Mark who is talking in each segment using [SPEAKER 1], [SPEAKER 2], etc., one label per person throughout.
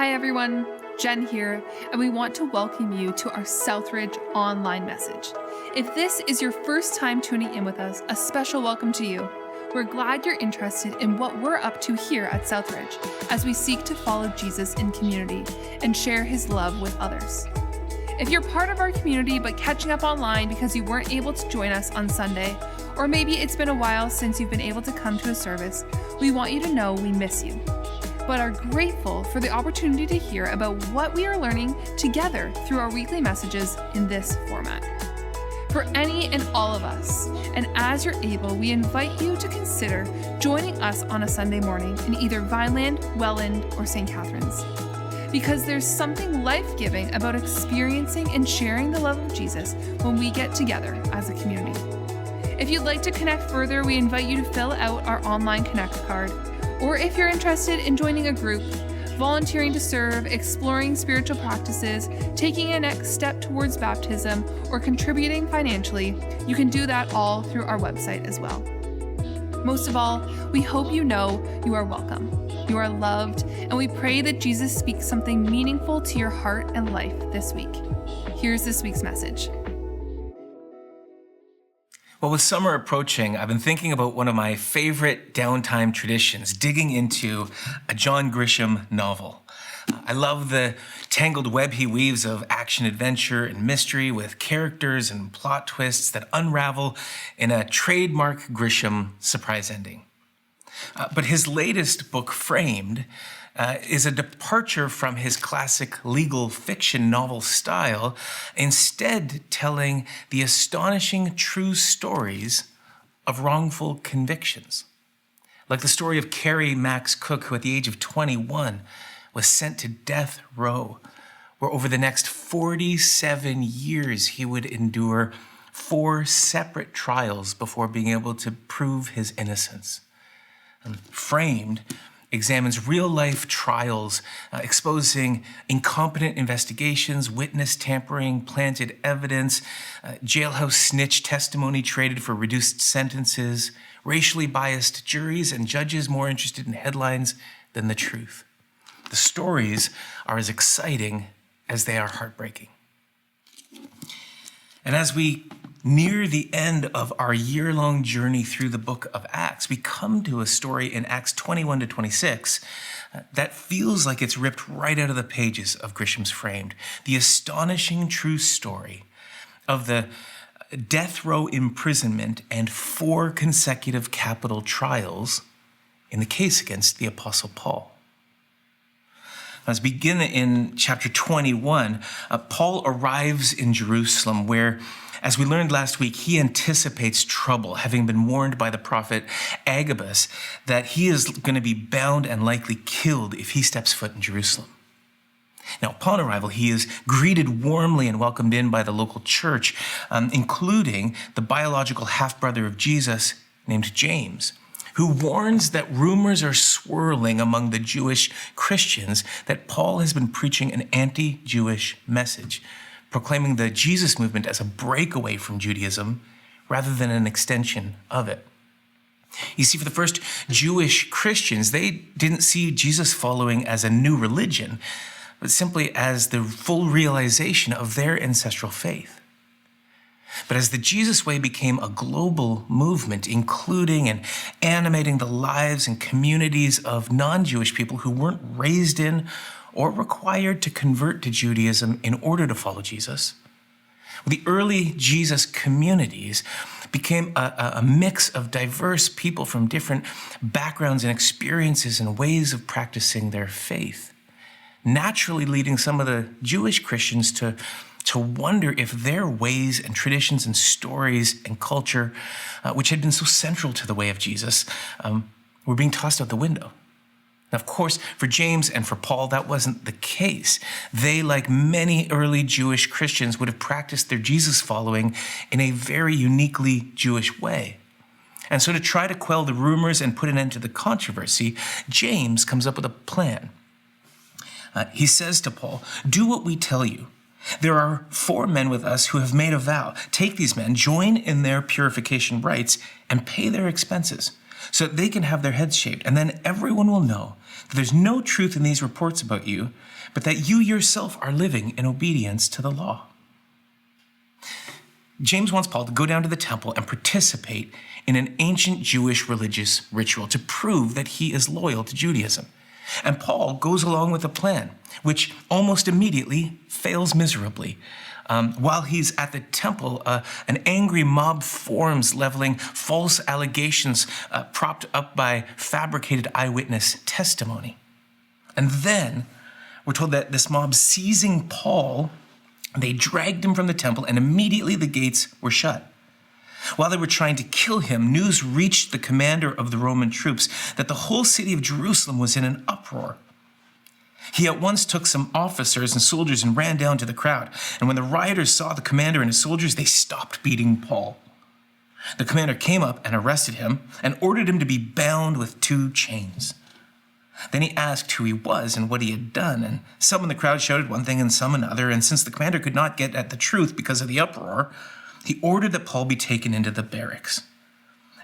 [SPEAKER 1] Hi everyone, Jen here, and we want to welcome you to our Southridge online message. If this is your first time tuning in with us, a special welcome to you. We're glad you're interested in what we're up to here at Southridge as we seek to follow Jesus in community and share his love with others. If you're part of our community but catching up online because you weren't able to join us on Sunday, or maybe it's been a while since you've been able to come to a service, we want you to know we miss you, but are grateful for the opportunity to hear about what we are learning together through our weekly messages in this format. For any and all of us, and as you're able, we invite you to consider joining us on a Sunday morning in either Vineland, Welland, or St. Catharines. Because there's something life-giving about experiencing and sharing the love of Jesus when we get together as a community. If you'd like to connect further, we invite you to fill out our online Connect card. Or if you're interested in joining a group, volunteering to serve, exploring spiritual practices, taking a next step towards baptism, or contributing financially, you can do that all through our website as well. Most of all, we hope you know you are welcome, you are loved, and we pray that Jesus speaks something meaningful to your heart and life this week. Here's this week's message.
[SPEAKER 2] Well, with summer approaching, I've been thinking about one of my favorite downtime traditions, digging into a John Grisham novel. I love the tangled web he weaves of action, adventure, and mystery with characters and plot twists that unravel in a trademark Grisham surprise ending. But his latest book, Framed, is a departure from his classic legal fiction novel style, instead telling the astonishing true stories of wrongful convictions. Like the story of Carrie Max Cook, who at the age of 21 was sent to death row, where over the next 47 years he would endure 4 separate trials before being able to prove his innocence. Framed examines real-life trials, exposing incompetent investigations, witness tampering, planted evidence, jailhouse snitch testimony traded for reduced sentences, racially biased juries, and judges more interested in headlines than the truth. The stories are as exciting as they are heartbreaking. And as we near the end of our year-long journey through the book of Acts, we come to a story in Acts 21 to 26 that feels like it's ripped right out of the pages of Grisham's Framed. The astonishing true story of the death row imprisonment and 4 consecutive capital trials in the case against the Apostle Paul. As we begin in chapter 21, Paul arrives in Jerusalem where, as we learned last week, he anticipates trouble, having been warned by the prophet Agabus that he is going to be bound and likely killed if he steps foot in Jerusalem. Now, upon arrival, he is greeted warmly and welcomed in by the local church, including the biological half-brother of Jesus named James, who warns that rumors are swirling among the Jewish Christians that Paul has been preaching an anti-Jewish message, proclaiming the Jesus movement as a breakaway from Judaism rather than an extension of it. You see, for the first Jewish Christians, they didn't see Jesus following as a new religion, but simply as the full realization of their ancestral faith. But as the Jesus Way became a global movement, including and animating the lives and communities of non-Jewish people who weren't raised in or required to convert to Judaism in order to follow Jesus, the early Jesus communities became a mix of diverse people from different backgrounds and experiences and ways of practicing their faith, naturally leading some of the Jewish Christians to wonder if their ways and traditions and stories and culture, which had been so central to the way of Jesus, were being tossed out the window. Now, of course, for James and for Paul, that wasn't the case. They, like many early Jewish Christians, would have practiced their Jesus following in a very uniquely Jewish way. And so to try to quell the rumors and put an end to the controversy, James comes up with a plan. He says to Paul, "Do what we tell you. There are 4 men with us who have made a vow. Take these men, join in their purification rites, and pay their expenses. so that they can have their heads shaved. And then everyone will know that there's no truth in these reports about you, but that you yourself are living in obedience to the law. James wants Paul to go down to the temple and participate in an ancient Jewish religious ritual to prove that he is loyal to Judaism. And Paul goes along with the plan, which almost immediately fails miserably. While he's at the temple, an angry mob forms, leveling false allegations propped up by fabricated eyewitness testimony. And then we're told that this mob, seizing Paul, they dragged him from the temple, and immediately the gates were shut. While they were trying to kill him, news reached the commander of the Roman troops that the whole city of Jerusalem was in an uproar. He at once took some officers and soldiers and ran down to the crowd. And when the rioters saw the commander and his soldiers, they stopped beating Paul. The commander came up and arrested him and ordered him to be bound with 2 chains. Then he asked who he was and what he had done, and some in the crowd shouted one thing and some another, and since the commander could not get at the truth because of the uproar, he ordered that Paul be taken into the barracks.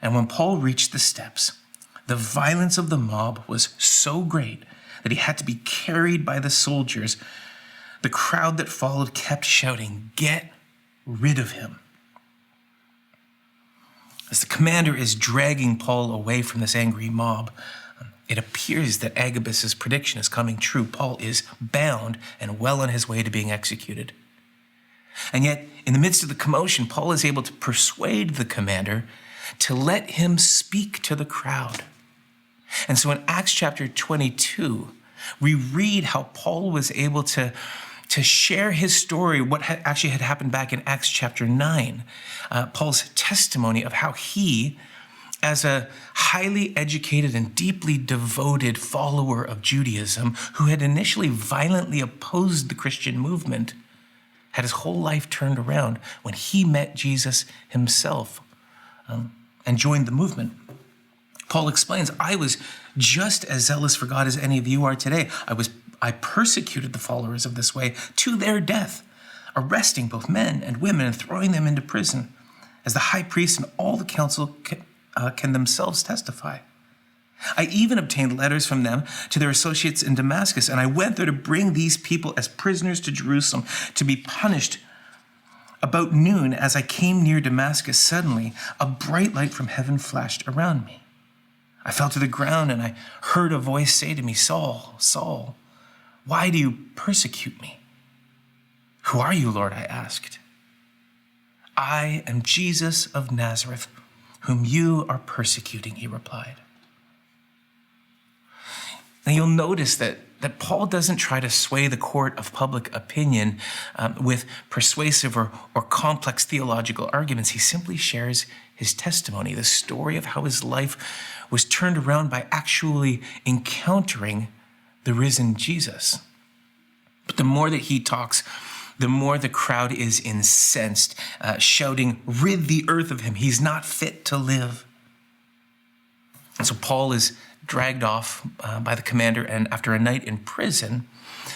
[SPEAKER 2] And when Paul reached the steps, the violence of the mob was so great that he had to be carried by the soldiers. The crowd that followed kept shouting, "Get rid of him." As the commander is dragging Paul away from this angry mob, it appears that Agabus's prediction is coming true. Paul is bound and well on his way to being executed. And yet, in the midst of the commotion, Paul is able to persuade the commander to let him speak to the crowd. And so in Acts chapter 22, we read how Paul was able to share his story, what actually had happened back in Acts chapter 9, Paul's testimony of how he, as a highly educated and deeply devoted follower of Judaism, who had initially violently opposed the Christian movement, had his whole life turned around when he met Jesus himself and joined the movement. Paul explains, "I was just as zealous for God as any of you are today. I persecuted the followers of this way to their death, arresting both men and women and throwing them into prison, as the high priest and all the council can themselves testify. I even obtained letters from them to their associates in Damascus, and I went there to bring these people as prisoners to Jerusalem to be punished. About noon, as I came near Damascus, suddenly a bright light from heaven flashed around me. I fell to the ground and I heard a voice say to me, 'Saul, Saul, why do you persecute me?' 'Who are you, Lord?' I asked. 'I am Jesus of Nazareth, whom you are persecuting,' he replied." Now you'll notice that Paul doesn't try to sway the court of public opinion with persuasive or complex theological arguments. He simply shares his testimony, the story of how his life was turned around by actually encountering the risen Jesus. But the more that he talks, the more the crowd is incensed, shouting, "Rid the earth of him. He's not fit to live." And so Paul is dragged off by the commander, and after a night in prison,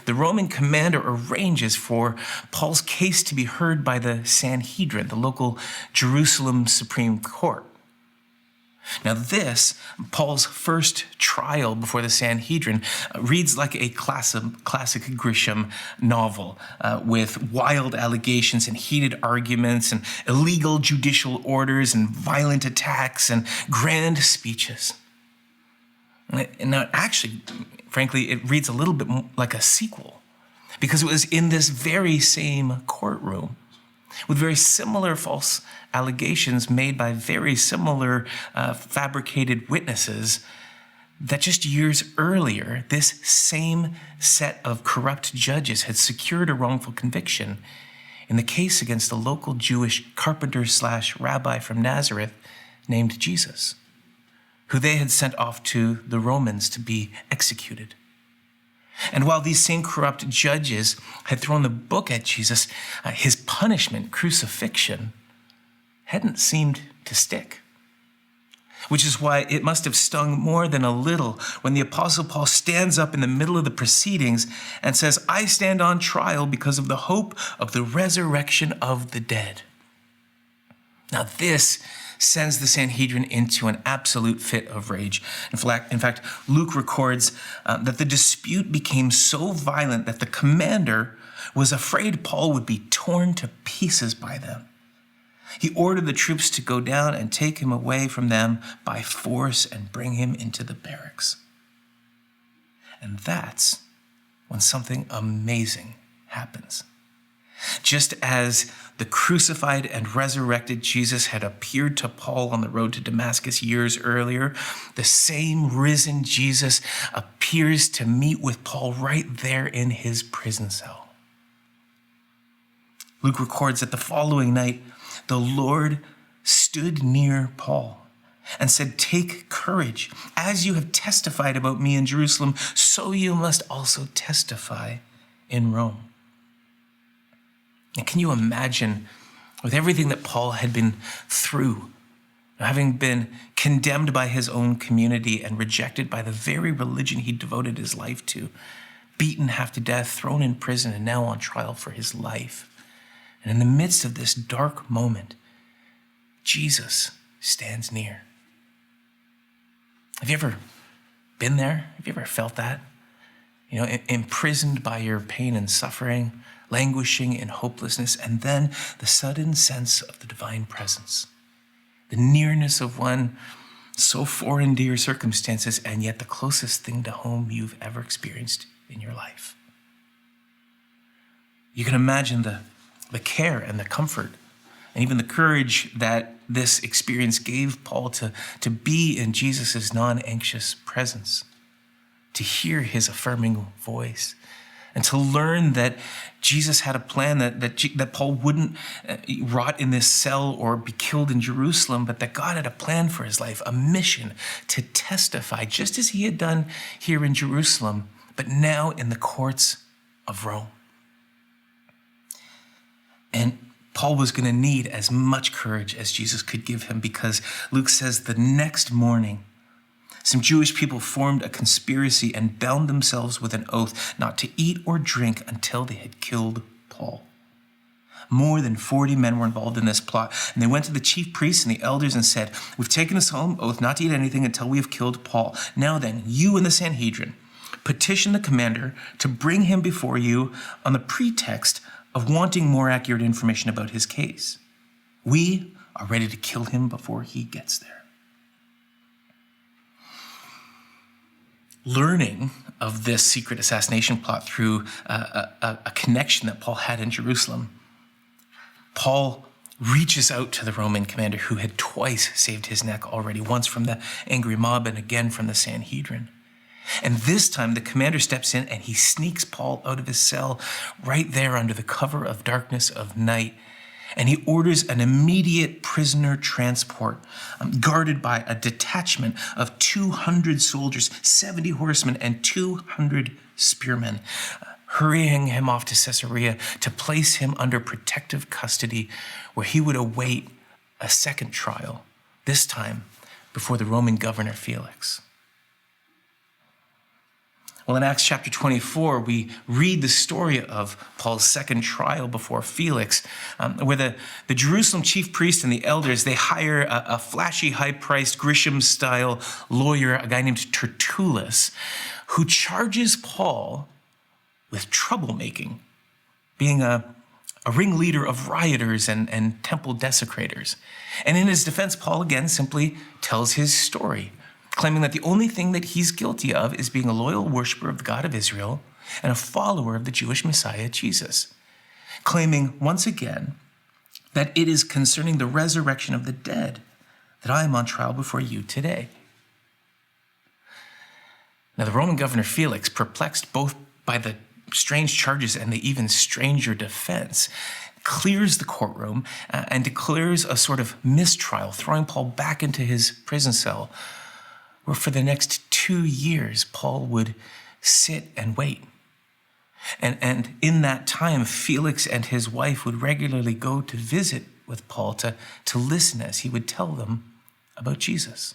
[SPEAKER 2] the Roman commander arranges for Paul's case to be heard by the Sanhedrin, the local Jerusalem Supreme Court. Now this, Paul's first trial before the Sanhedrin, reads like a classic Grisham novel with wild allegations and heated arguments and illegal judicial orders and violent attacks and grand speeches. Now, actually, frankly, it reads a little bit like a sequel, because it was in this very same courtroom with very similar false allegations made by very similar fabricated witnesses that just years earlier, this same set of corrupt judges had secured a wrongful conviction in the case against a local Jewish carpenter/rabbi from Nazareth named Jesus, who they had sent off to the Romans to be executed. And while these same corrupt judges had thrown the book at Jesus, his punishment, crucifixion, hadn't seemed to stick. Which is why it must have stung more than a little when the Apostle Paul stands up in the middle of the proceedings and says, "I stand on trial because of the hope of the resurrection of the dead." Now this sends the Sanhedrin into an absolute fit of rage. In fact, Luke records that the dispute became so violent that the commander was afraid Paul would be torn to pieces by them. He ordered the troops to go down and take him away from them by force and bring him into the barracks. And that's when something amazing happens. Just as the crucified and resurrected Jesus had appeared to Paul on the road to Damascus years earlier, the same risen Jesus appears to meet with Paul right there in his prison cell. Luke records that the following night, the Lord stood near Paul and said, "Take courage. As you have testified about me in Jerusalem, so you must also testify in Rome." And can you imagine, with everything that Paul had been through, having been condemned by his own community and rejected by the very religion he devoted his life to, beaten half to death, thrown in prison, and now on trial for his life. And in the midst of this dark moment, Jesus stands near. Have you ever been there? Have you ever felt that? Imprisoned by your pain and suffering, languishing in hopelessness, and then the sudden sense of the divine presence, the nearness of one so foreign to your circumstances, and yet the closest thing to home you've ever experienced in your life. You can imagine the care and the comfort and even the courage that this experience gave Paul to be in Jesus' non-anxious presence, to hear his affirming voice, and to learn that Jesus had a plan that Paul wouldn't rot in this cell or be killed in Jerusalem, but that God had a plan for his life, a mission to testify, just as he had done here in Jerusalem, but now in the courts of Rome. And Paul was going to need as much courage as Jesus could give him, because Luke says the next morning, some Jewish people formed a conspiracy and bound themselves with an oath not to eat or drink until they had killed Paul. More than 40 men were involved in this plot, and they went to the chief priests and the elders and said, "We've taken a solemn oath not to eat anything until we have killed Paul. Now then, you and the Sanhedrin, petition the commander to bring him before you on the pretext of wanting more accurate information about his case. We are ready to kill him before he gets there." Learning of this secret assassination plot through a connection that Paul had in Jerusalem, Paul reaches out to the Roman commander who had twice saved his neck already, once from the angry mob and again from the Sanhedrin. And this time the commander steps in and he sneaks Paul out of his cell right there under the cover of darkness of night. And he orders an immediate prisoner transport, guarded by a detachment of 200 soldiers, 70 horsemen, and 200 spearmen, hurrying him off to Caesarea to place him under protective custody, where he would await a second trial, this time before the Roman governor Felix. Well, in Acts chapter 24, we read the story of Paul's second trial before Felix, where the Jerusalem chief priest and the elders, they hire a flashy, high-priced Grisham-style lawyer, a guy named Tertullus, who charges Paul with troublemaking, being a ringleader of rioters and temple desecrators. And in his defense, Paul again simply tells his story, claiming that the only thing that he's guilty of is being a loyal worshiper of the God of Israel and a follower of the Jewish Messiah, Jesus, claiming once again that it is concerning the resurrection of the dead that I am on trial before you today. Now, the Roman governor Felix, perplexed both by the strange charges and the even stranger defense, clears the courtroom and declares a sort of mistrial, throwing Paul back into his prison cell, where for the next 2 years, Paul would sit and wait. And in that time, Felix and his wife would regularly go to visit with Paul to listen as he would tell them about Jesus.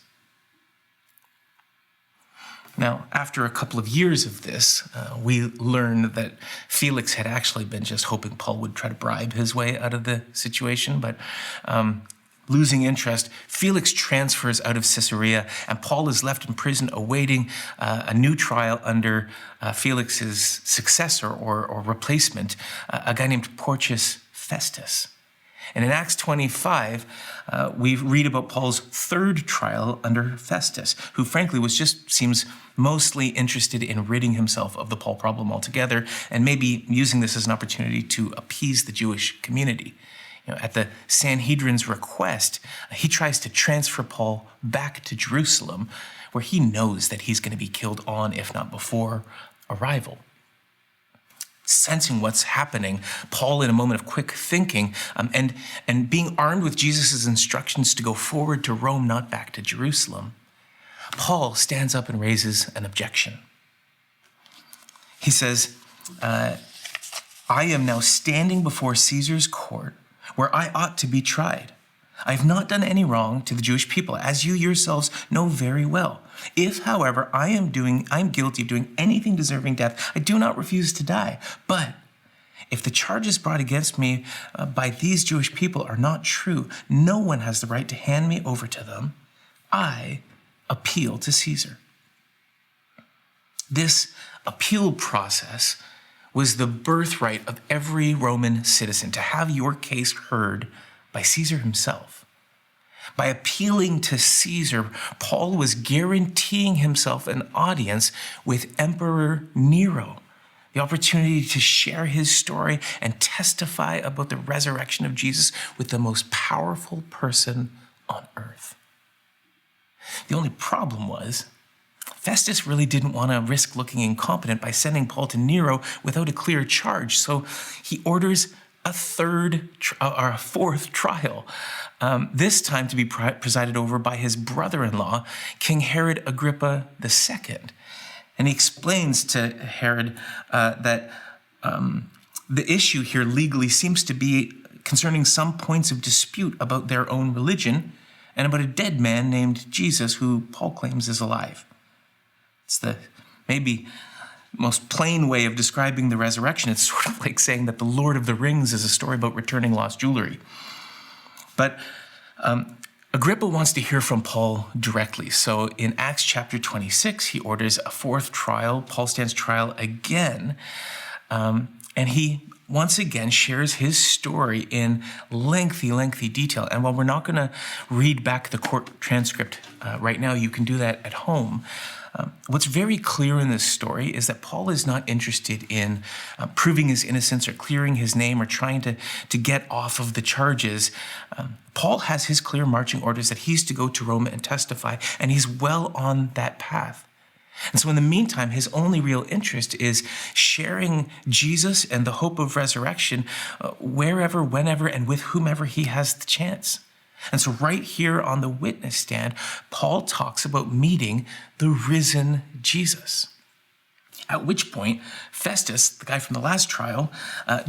[SPEAKER 2] Now, after a couple of years of this, we learned that Felix had actually been just hoping Paul would try to bribe his way out of the situation, but Losing interest, Felix transfers out of Caesarea, and Paul is left in prison awaiting a new trial under Felix's successor or replacement, a guy named Porcius Festus. And in Acts 25, we read about Paul's third trial under Festus, who frankly seems mostly interested in ridding himself of the Paul problem altogether, and maybe using this as an opportunity to appease the Jewish community. At the Sanhedrin's request, he tries to transfer Paul back to Jerusalem, where he knows that he's going to be killed on, if not before, arrival. Sensing what's happening, Paul, in a moment of quick thinking, and being armed with Jesus' instructions to go forward to Rome, not back to Jerusalem, Paul stands up and raises an objection. He says, I am now standing before Caesar's court, where I ought to be tried. I have not done any wrong to the Jewish people, as you yourselves know very well. If, however, I am guilty of doing anything deserving death, I do not refuse to die. But if the charges brought against me by these Jewish people are not true, no one has the right to hand me over to them. I appeal to Caesar. This appeal process was the birthright of every Roman citizen, to have your case heard by Caesar himself. By appealing to Caesar, Paul was guaranteeing himself an audience with Emperor Nero, the opportunity to share his story and testify about the resurrection of Jesus with the most powerful person on earth. The only problem was, Festus really didn't want to risk looking incompetent by sending Paul to Nero without a clear charge, so he orders a fourth trial, this time to be presided over by his brother-in-law, King Herod Agrippa II. And he explains to Herod that the issue here legally seems to be concerning some points of dispute about their own religion and about a dead man named Jesus who Paul claims is alive. It's the maybe most plain way of describing the resurrection. It's sort of like saying that the Lord of the Rings is a story about returning lost jewelry. But Agrippa wants to hear from Paul directly. So in Acts chapter 26, he orders a fourth trial. Paul stands trial again. And he once again shares his story in lengthy detail. And while we're not going to read back the court transcript right now, you can do that at home. What's very clear in this story is that Paul is not interested in proving his innocence or clearing his name or trying to get off of the charges. Paul has his clear marching orders that he's to go to Rome and testify, and he's well on that path. And so in the meantime, his only real interest is sharing Jesus and the hope of resurrection wherever, whenever, and with whomever he has the chance. And so right here on the witness stand, Paul talks about meeting the risen Jesus. At which point, Festus, the guy from the last trial,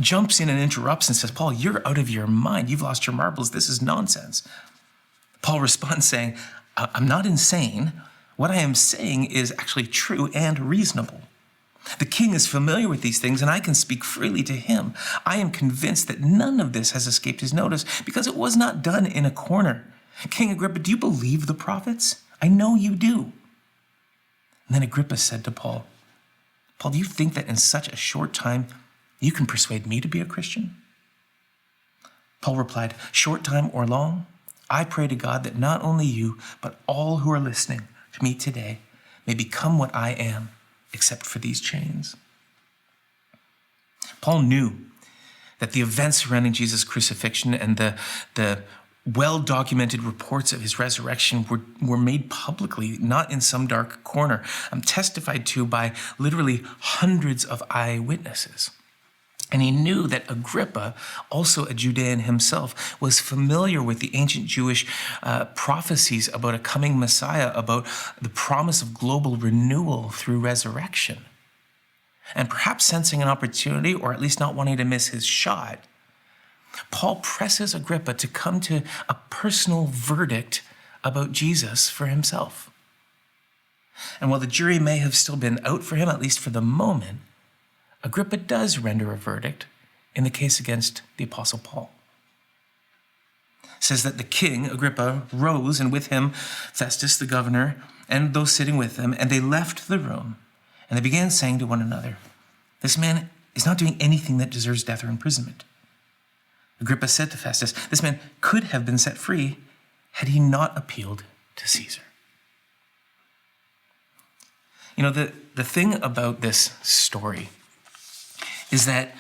[SPEAKER 2] jumps in and interrupts and says, Paul, you're out of your mind. You've lost your marbles. This is nonsense. Paul responds saying, I'm not insane. What I am saying is actually true and reasonable. The king is familiar with these things, and I can speak freely to him. I am convinced that none of this has escaped his notice because it was not done in a corner. King Agrippa, do you believe the prophets? I know you do. And then Agrippa said to Paul, do you think that in such a short time you can persuade me to be a Christian? Paul replied, short time or long, I pray to God that not only you, but all who are listening to me today may become what I am, except for these chains. Paul knew that the events surrounding Jesus' crucifixion and the well-documented reports of his resurrection were made publicly, not in some dark corner, testified to by literally hundreds of eyewitnesses. And he knew that Agrippa, also a Judean himself, was familiar with the ancient Jewish prophecies about a coming Messiah, about the promise of global renewal through resurrection. And perhaps sensing an opportunity, or at least not wanting to miss his shot, Paul presses Agrippa to come to a personal verdict about Jesus for himself. And while the jury may have still been out for him, at least for the moment, Agrippa does render a verdict in the case against the Apostle Paul. says that the king, Agrippa, rose, and with him Festus, the governor, and those sitting with them, and they left the room, and they began saying to one another, "This man is not doing anything that deserves death or imprisonment." Agrippa said to Festus, "This man could have been set free had he not appealed to Caesar." You know, the thing about this story is that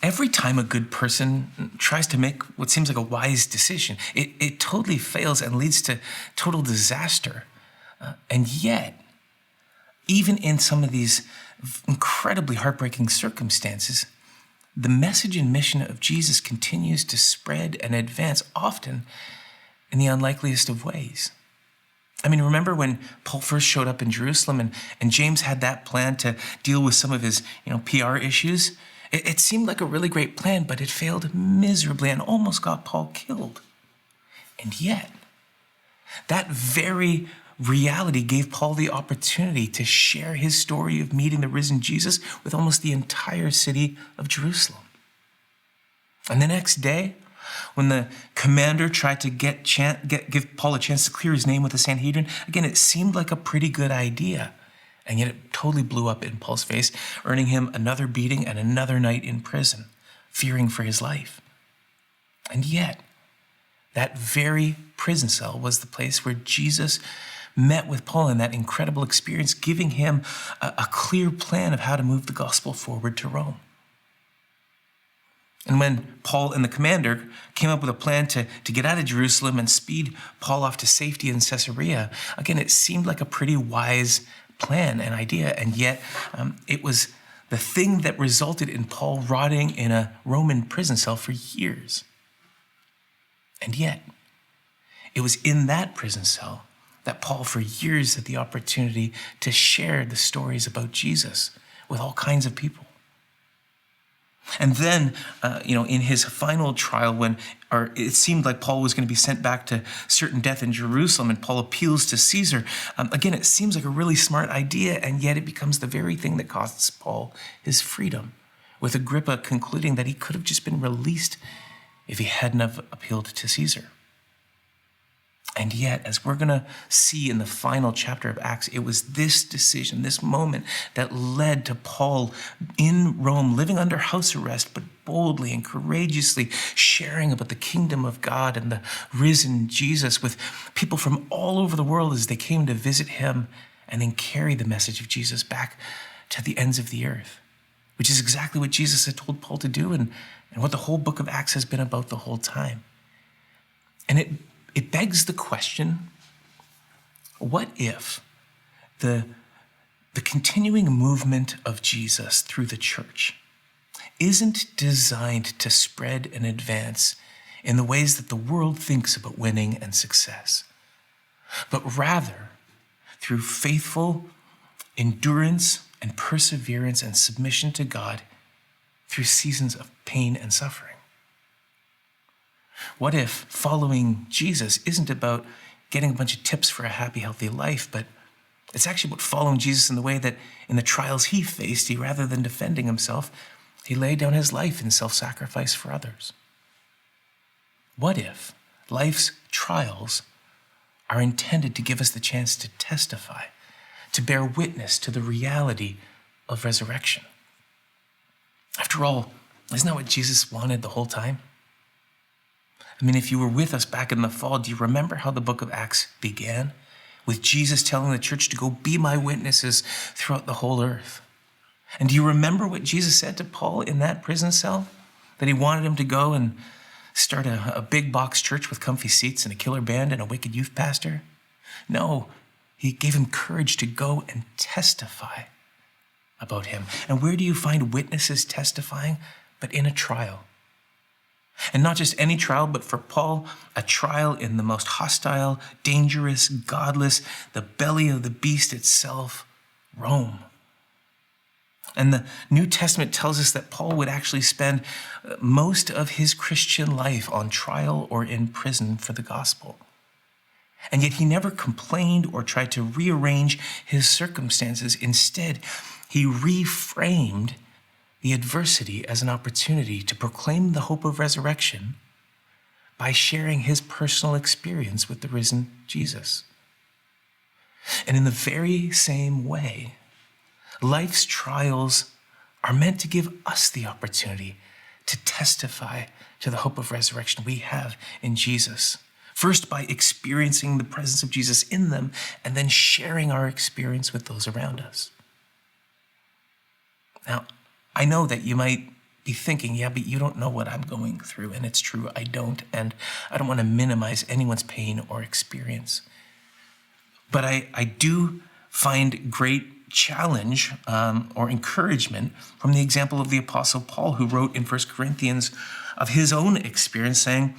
[SPEAKER 2] every time a good person tries to make what seems like a wise decision, it totally fails and leads to total disaster. And yet, even in some of these incredibly heartbreaking circumstances, the message and mission of Jesus continues to spread and advance, often in the unlikeliest of ways. I mean, remember when Paul first showed up in Jerusalem and James had that plan to deal with some of his PR issues? It seemed like a really great plan, but it failed miserably and almost got Paul killed. And yet, that very reality gave Paul the opportunity to share his story of meeting the risen Jesus with almost the entire city of Jerusalem. And the next day, when the commander tried to give Paul a chance to clear his name with the Sanhedrin, again, it seemed like a pretty good idea. And yet it totally blew up in Paul's face, earning him another beating and another night in prison, fearing for his life. And yet, that very prison cell was the place where Jesus met with Paul in that incredible experience, giving him a clear plan of how to move the gospel forward to Rome. And when Paul and the commander came up with a plan to get out of Jerusalem and speed Paul off to safety in Caesarea, again, it seemed like a pretty wise plan and idea, and yet it was the thing that resulted in Paul rotting in a Roman prison cell for years. And yet, it was in that prison cell that Paul for years had the opportunity to share the stories about Jesus with all kinds of people. And then, in his final trial, it seemed like Paul was going to be sent back to certain death in Jerusalem, and Paul appeals to Caesar. Again, it seems like a really smart idea, and yet it becomes the very thing that costs Paul his freedom, with Agrippa concluding that he could have just been released if he hadn't have appealed to Caesar. And yet, as we're going to see in the final chapter of Acts, it was this decision, this moment, that led to Paul in Rome, living under house arrest, but boldly and courageously sharing about the kingdom of God and the risen Jesus with people from all over the world as they came to visit him and then carry the message of Jesus back to the ends of the earth, which is exactly what Jesus had told Paul to do and what the whole book of Acts has been about the whole time. And it begs the question, what if the continuing movement of Jesus through the church isn't designed to spread and advance in the ways that the world thinks about winning and success, but rather through faithful endurance and perseverance and submission to God through seasons of pain and suffering? What if following Jesus isn't about getting a bunch of tips for a happy, healthy life, but it's actually about following Jesus in the way that in the trials he faced, rather than defending himself, he laid down his life in self-sacrifice for others? What if life's trials are intended to give us the chance to testify, to bear witness to the reality of resurrection? After all, isn't that what Jesus wanted the whole time? I mean, if you were with us back in the fall, do you remember how the book of Acts began? With Jesus telling the church to go be my witnesses throughout the whole earth. And do you remember what Jesus said to Paul in that prison cell? That he wanted him to go and start a big box church with comfy seats and a killer band and a wicked youth pastor? No, he gave him courage to go and testify about him. And where do you find witnesses testifying? But in a trial. And not just any trial, but for Paul, a trial in the most hostile, dangerous, godless, the belly of the beast itself, Rome. And the New Testament tells us that Paul would actually spend most of his Christian life on trial or in prison for the gospel. And yet he never complained or tried to rearrange his circumstances. Instead, he reframed the adversity as an opportunity to proclaim the hope of resurrection by sharing his personal experience with the risen Jesus. And in the very same way, life's trials are meant to give us the opportunity to testify to the hope of resurrection we have in Jesus. First, by experiencing the presence of Jesus in them, and then sharing our experience with those around us. Now, I know that you might be thinking, yeah, but you don't know what I'm going through. And it's true, I don't. And I don't want to minimize anyone's pain or experience. But I do find great challenge or encouragement from the example of the Apostle Paul, who wrote in 1 Corinthians of his own experience, saying,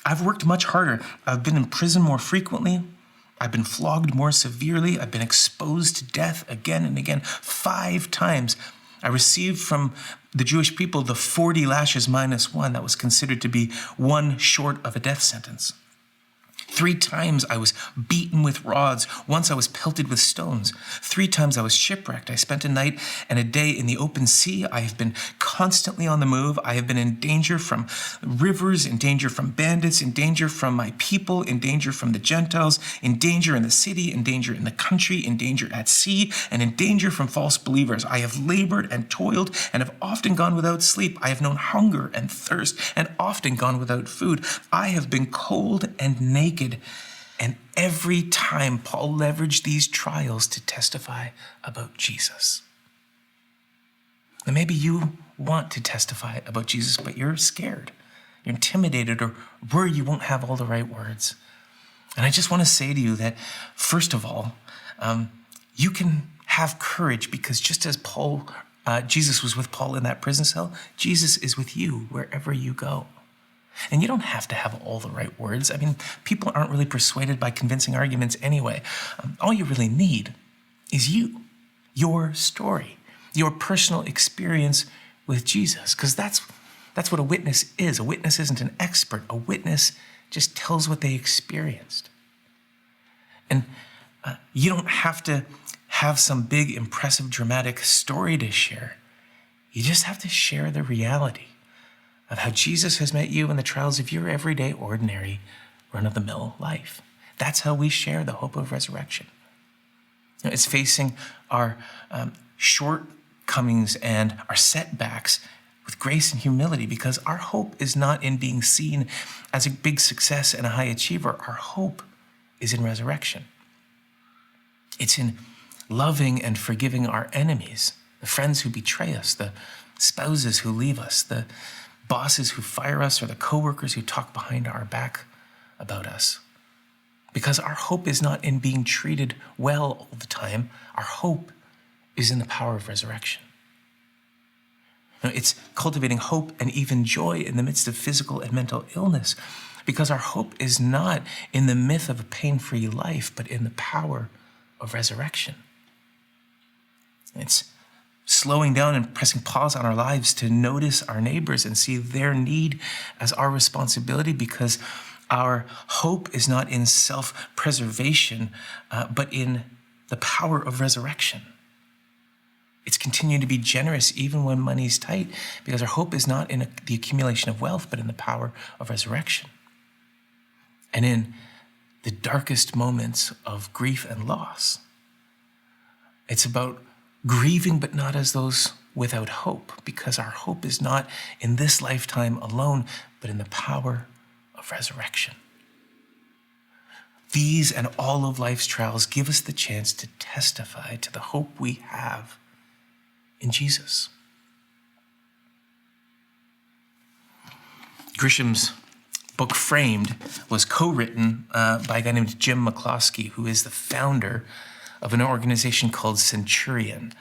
[SPEAKER 2] I've worked much harder. I've been in prison more frequently. I've been flogged more severely. I've been exposed to death again and again. 5 times I received from the Jewish people the 40 lashes minus 1 that was considered to be 1 short of a death sentence. 3 times I was beaten with rods. Once I was pelted with stones. 3 times I was shipwrecked. I spent a night and a day in the open sea. I have been constantly on the move. I have been in danger from rivers, in danger from bandits, in danger from my people, in danger from the Gentiles, in danger in the city, in danger in the country, in danger at sea, and in danger from false believers. I have labored and toiled and have often gone without sleep. I have known hunger and thirst and often gone without food. I have been cold and naked. And every time Paul leveraged these trials to testify about Jesus. And maybe you want to testify about Jesus, but you're scared. You're intimidated or worried you won't have all the right words. And I just want to say to you that, first of all, you can have courage, because just as Jesus was with Paul in that prison cell, Jesus is with you wherever you go. And you don't have to have all the right words. I mean, people aren't really persuaded by convincing arguments anyway. All you really need is you, your story, your personal experience with Jesus, because that's what a witness is. A witness isn't an expert. A witness just tells what they experienced. And you don't have to have some big, impressive, dramatic story to share. You just have to share the reality of how Jesus has met you in the trials of your everyday, ordinary, run-of-the-mill life. That's how we share the hope of resurrection. It's facing our shortcomings and our setbacks with grace and humility, because our hope is not in being seen as a big success and a high achiever. Our hope is in resurrection. It's in loving and forgiving our enemies, the friends who betray us, the spouses who leave us, the bosses who fire us, or the coworkers who talk behind our back about us. Because our hope is not in being treated well all the time. Our hope is in the power of resurrection. It's cultivating hope and even joy in the midst of physical and mental illness, because our hope is not in the myth of a pain-free life, but in the power of resurrection. It's slowing down and pressing pause on our lives to notice our neighbors and see their need as our responsibility, because our hope is not in self-preservation, but in the power of resurrection. It's continuing to be generous even when money's tight, because our hope is not in the accumulation of wealth, but in the power of resurrection. And in the darkest moments of grief and loss, it's about grieving, but not as those without hope, because our hope is not in this lifetime alone, but in the power of resurrection. These and all of life's trials give us the chance to testify to the hope we have in Jesus. Grisham's book, Framed, was co-written by a guy named Jim McCloskey, who is the founder of an organization called Centurion,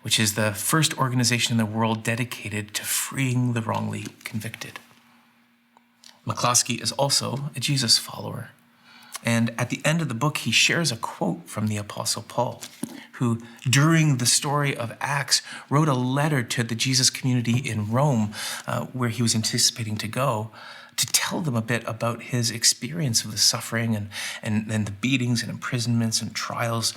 [SPEAKER 2] which is the first organization in the world dedicated to freeing the wrongly convicted. McCloskey is also a Jesus follower. And at the end of the book, he shares a quote from the Apostle Paul, who, during the story of Acts, wrote a letter to the Jesus community in Rome, where he was anticipating to go, to tell them a bit about his experience of the suffering and the beatings and imprisonments and trials.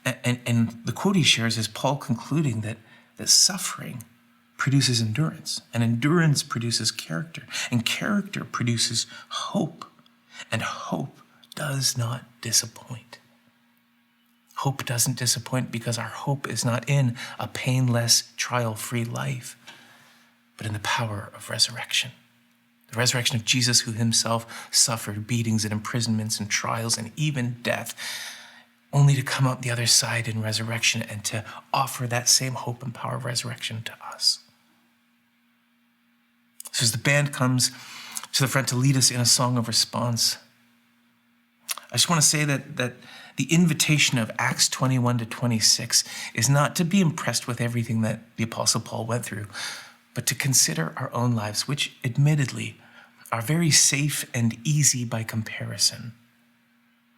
[SPEAKER 2] And the quote he shares is Paul concluding that suffering produces endurance, and endurance produces character, and character produces hope, and hope does not disappoint. Hope doesn't disappoint because our hope is not in a painless, trial-free life, but in the power of resurrection. The resurrection of Jesus, who himself suffered beatings and imprisonments and trials and even death, only to come out the other side in resurrection and to offer that same hope and power of resurrection to us. So as the band comes to the front to lead us in a song of response, I just want to say that the invitation of Acts 21 to 26 is not to be impressed with everything that the Apostle Paul went through, but to consider our own lives, which admittedly are very safe and easy by comparison,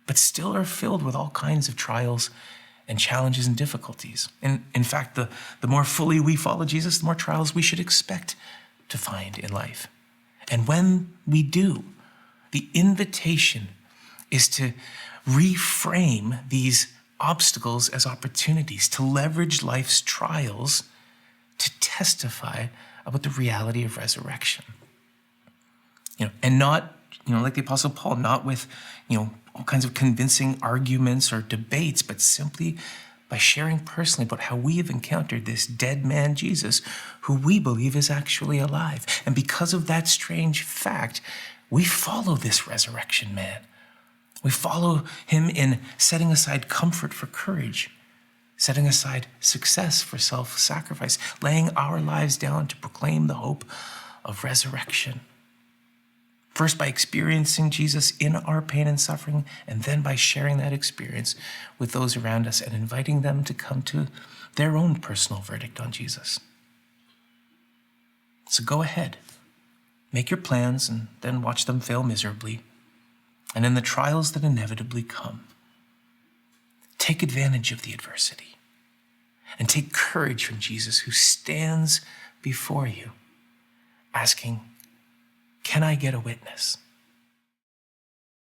[SPEAKER 2] but still are filled with all kinds of trials and challenges and difficulties. And in fact, the more fully we follow Jesus, the more trials we should expect to find in life. And when we do, the invitation is to reframe these obstacles as opportunities, to leverage life's trials to testify about the reality of resurrection. And not, like the Apostle Paul, not with, all kinds of convincing arguments or debates, but simply by sharing personally about how we have encountered this dead man, Jesus, who we believe is actually alive. And because of that strange fact, we follow this resurrection man. We follow him in setting aside comfort for courage, setting aside success for self-sacrifice, laying our lives down to proclaim the hope of resurrection. First by experiencing Jesus in our pain and suffering, and then by sharing that experience with those around us and inviting them to come to their own personal verdict on Jesus. So go ahead, make your plans and then watch them fail miserably. And in the trials that inevitably come, take advantage of the adversity and take courage from Jesus, who stands before you asking, can I get a witness?